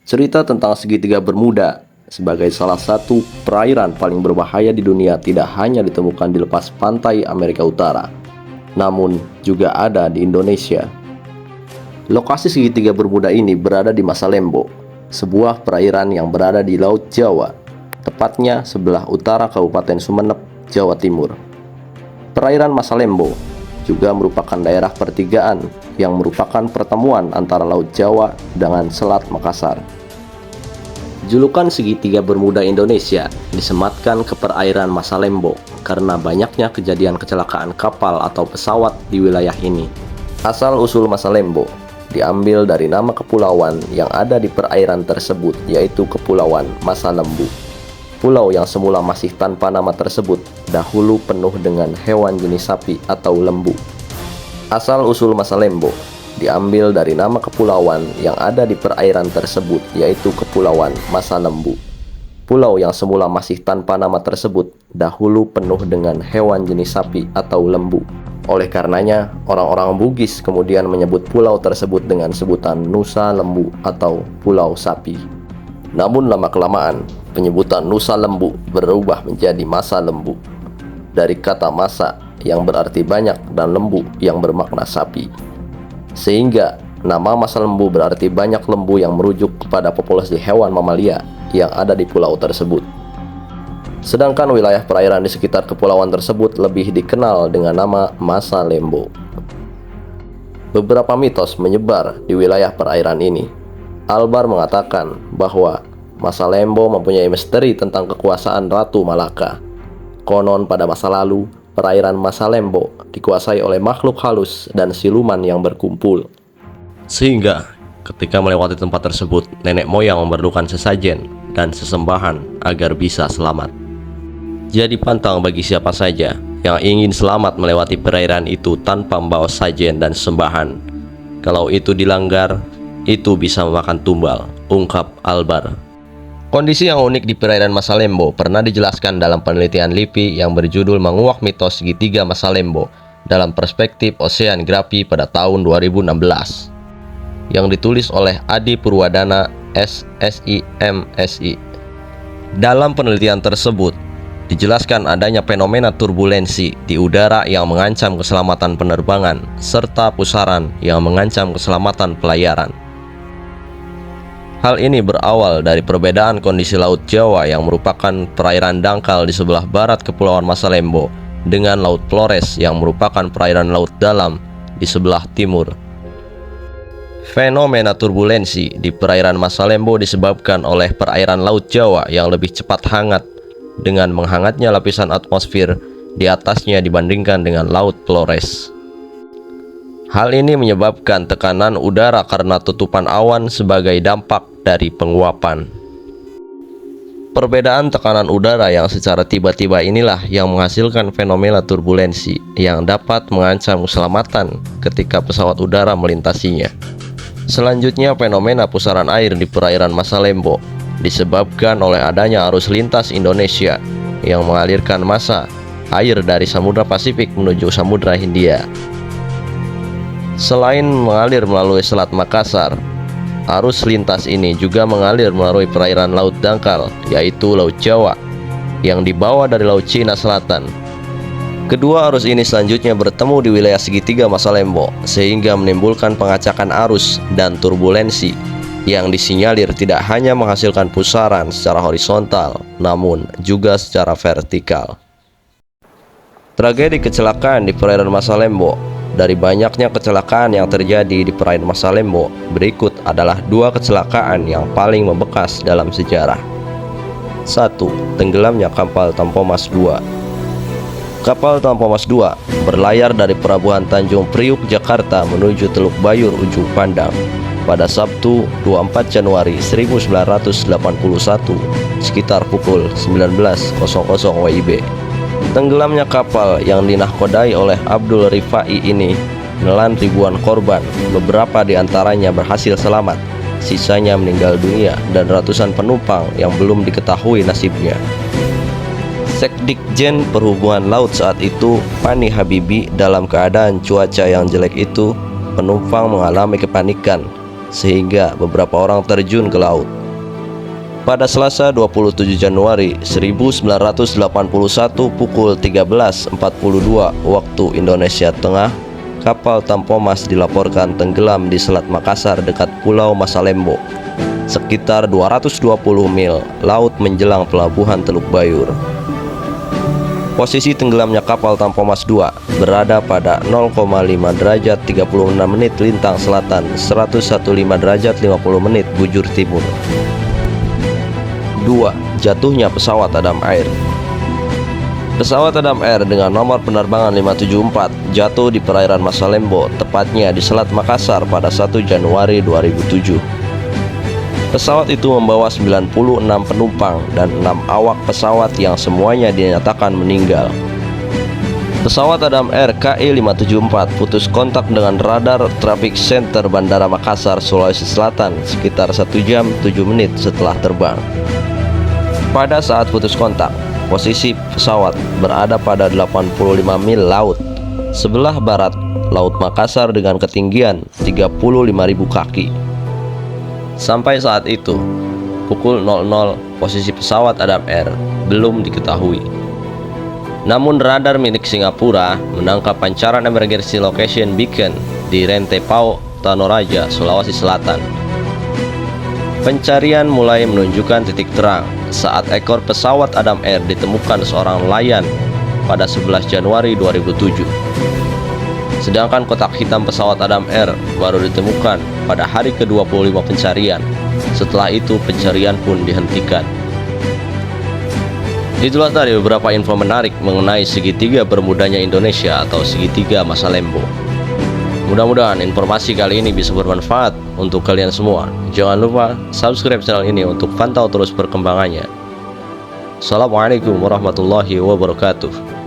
Cerita tentang segitiga Bermuda sebagai salah satu perairan paling berbahaya di dunia tidak hanya ditemukan di lepas pantai Amerika Utara, namun juga ada di Indonesia. Lokasi segitiga Bermuda ini berada di Masalembo, sebuah perairan yang berada di Laut Jawa, tepatnya sebelah utara Kabupaten Sumeneb, Jawa Timur. Perairan Masalembo juga merupakan daerah pertigaan yang merupakan pertemuan antara Laut Jawa dengan Selat Makassar. Julukan segitiga Bermuda Indonesia disematkan ke perairan Masalembo karena banyaknya kejadian kecelakaan kapal atau pesawat di wilayah ini. Asal-usul Masalembo diambil dari nama kepulauan yang ada di perairan tersebut, yaitu Kepulauan Masalembu. Pulau yang semula masih tanpa nama tersebut dahulu penuh dengan hewan jenis sapi atau lembu. Asal-usul Masalembo diambil dari nama kepulauan yang ada di perairan tersebut, yaitu Kepulauan Masalembu. Pulau yang semula masih tanpa nama tersebut dahulu penuh dengan hewan jenis sapi atau lembu. Oleh karenanya, orang-orang Bugis kemudian menyebut pulau tersebut dengan sebutan Nusa Lembu atau Pulau Sapi. Namun lama-kelamaan, penyebutan Nusa Lembu berubah menjadi Masa Lembu, dari kata masa yang berarti banyak dan lembu yang bermakna sapi. Sehingga nama Masalembu berarti banyak lembu yang merujuk kepada populasi hewan mamalia yang ada di pulau tersebut. Sedangkan wilayah perairan di sekitar kepulauan tersebut lebih dikenal dengan nama Masalembo. Beberapa mitos menyebar di wilayah perairan ini. Albar mengatakan bahwa Masalembo mempunyai misteri tentang kekuasaan Ratu Malaka. Konon pada masa lalu, perairan Masalembo dikuasai oleh makhluk halus dan siluman yang berkumpul. Sehingga ketika melewati tempat tersebut, nenek moyang memerlukan sesajen dan sesembahan agar bisa selamat. Jadi pantang bagi siapa saja yang ingin selamat melewati perairan itu tanpa membawa sajen dan sesembahan. Kalau itu dilanggar, itu bisa memakan tumbal, ungkap Albar. Kondisi yang unik di perairan Masalembo pernah dijelaskan dalam penelitian LIPI yang berjudul Menguak Mitos Segitiga Masalembo dalam Perspektif Oceanografi pada tahun 2016, yang ditulis oleh Adi Purwadana, SSIMSI. Dalam penelitian tersebut, dijelaskan adanya fenomena turbulensi di udara yang mengancam keselamatan penerbangan, serta pusaran yang mengancam keselamatan pelayaran. Hal ini berawal dari perbedaan kondisi Laut Jawa yang merupakan perairan dangkal di sebelah barat Kepulauan Masalembo dengan Laut Flores yang merupakan perairan laut dalam di sebelah timur. Fenomena turbulensi di perairan Masalembo disebabkan oleh perairan Laut Jawa yang lebih cepat hangat dengan menghangatnya lapisan atmosfer di atasnya dibandingkan dengan Laut Flores. Hal ini menyebabkan tekanan udara karena tutupan awan sebagai dampak dari penguapan. Perbedaan tekanan udara yang secara tiba-tiba inilah yang menghasilkan fenomena turbulensi yang dapat mengancam keselamatan ketika pesawat udara melintasinya. Selanjutnya, fenomena pusaran air di perairan Masalembo disebabkan oleh adanya arus lintas Indonesia yang mengalirkan massa air dari Samudra Pasifik menuju Samudra Hindia. Selain mengalir melalui Selat Makassar, arus lintas ini juga mengalir melalui perairan laut dangkal, yaitu Laut Jawa, yang dibawa dari Laut Cina Selatan. Kedua arus ini selanjutnya bertemu di wilayah segitiga Masalembo, sehingga menimbulkan pengacakan arus dan turbulensi yang disinyalir tidak hanya menghasilkan pusaran secara horizontal, namun juga secara vertikal. Tragedi kecelakaan di perairan Masalembo. Dari banyaknya kecelakaan yang terjadi di perairan Masalembo, berikut adalah dua kecelakaan yang paling membekas dalam sejarah. 1. Tenggelamnya kapal Tampomas II. Kapal Tampomas II berlayar dari Pelabuhan Tanjung Priuk, Jakarta menuju Teluk Bayur, Ujung Pandang pada Sabtu 24 Januari 1981 sekitar pukul 19.00 WIB. Tenggelamnya kapal yang dinahkodai oleh Abdul Rifai ini menelan ribuan korban. Beberapa di antaranya berhasil selamat, sisanya meninggal dunia dan ratusan penumpang yang belum diketahui nasibnya. Sekdikjen Perhubungan Laut saat itu, Pani Habibi, dalam keadaan cuaca yang jelek itu, penumpang mengalami kepanikan sehingga beberapa orang terjun ke laut. Pada Selasa 27 Januari 1981 pukul 13.42 waktu Indonesia Tengah, kapal Tampomas dilaporkan tenggelam di Selat Makassar dekat Pulau Masalembo, sekitar 220 mil laut menjelang pelabuhan Teluk Bayur. Posisi tenggelamnya kapal Tampomas 2 berada pada 0,5 derajat 36 menit lintang selatan, 115 derajat 50 menit bujur timur. 2. Jatuhnya pesawat Adam Air. Pesawat Adam Air dengan nomor penerbangan 574 jatuh di perairan Masalembo, tepatnya di Selat Makassar pada 1 Januari 2007. Pesawat itu membawa 96 penumpang dan 6 awak pesawat yang semuanya dinyatakan meninggal. Pesawat Adam Air KI-574 putus kontak dengan radar Traffic Center Bandara Makassar, Sulawesi Selatan sekitar 1 jam 7 menit setelah terbang. Pada saat putus kontak, posisi pesawat berada pada 85 mil laut sebelah barat Laut Makassar dengan ketinggian 35.000 kaki. Sampai saat itu, pukul 00, posisi pesawat Adam Air belum diketahui. Namun radar milik Singapura menangkap pancaran emergency location beacon di Rentepao, Tanoraja, Sulawesi Selatan. Pencarian mulai menunjukkan titik terang saat ekor pesawat Adam Air ditemukan seorang nelayan pada 11 Januari 2007. Sedangkan kotak hitam pesawat Adam Air baru ditemukan pada hari ke-25 pencarian. Setelah itu pencarian pun dihentikan. Itulah tadi beberapa info menarik mengenai segitiga bermudanya Indonesia atau segitiga Masalembo. Mudah-mudahan informasi kali ini bisa bermanfaat untuk kalian semua. Jangan lupa subscribe channel ini untuk pantau terus perkembangannya. Assalamualaikum warahmatullahi wabarakatuh.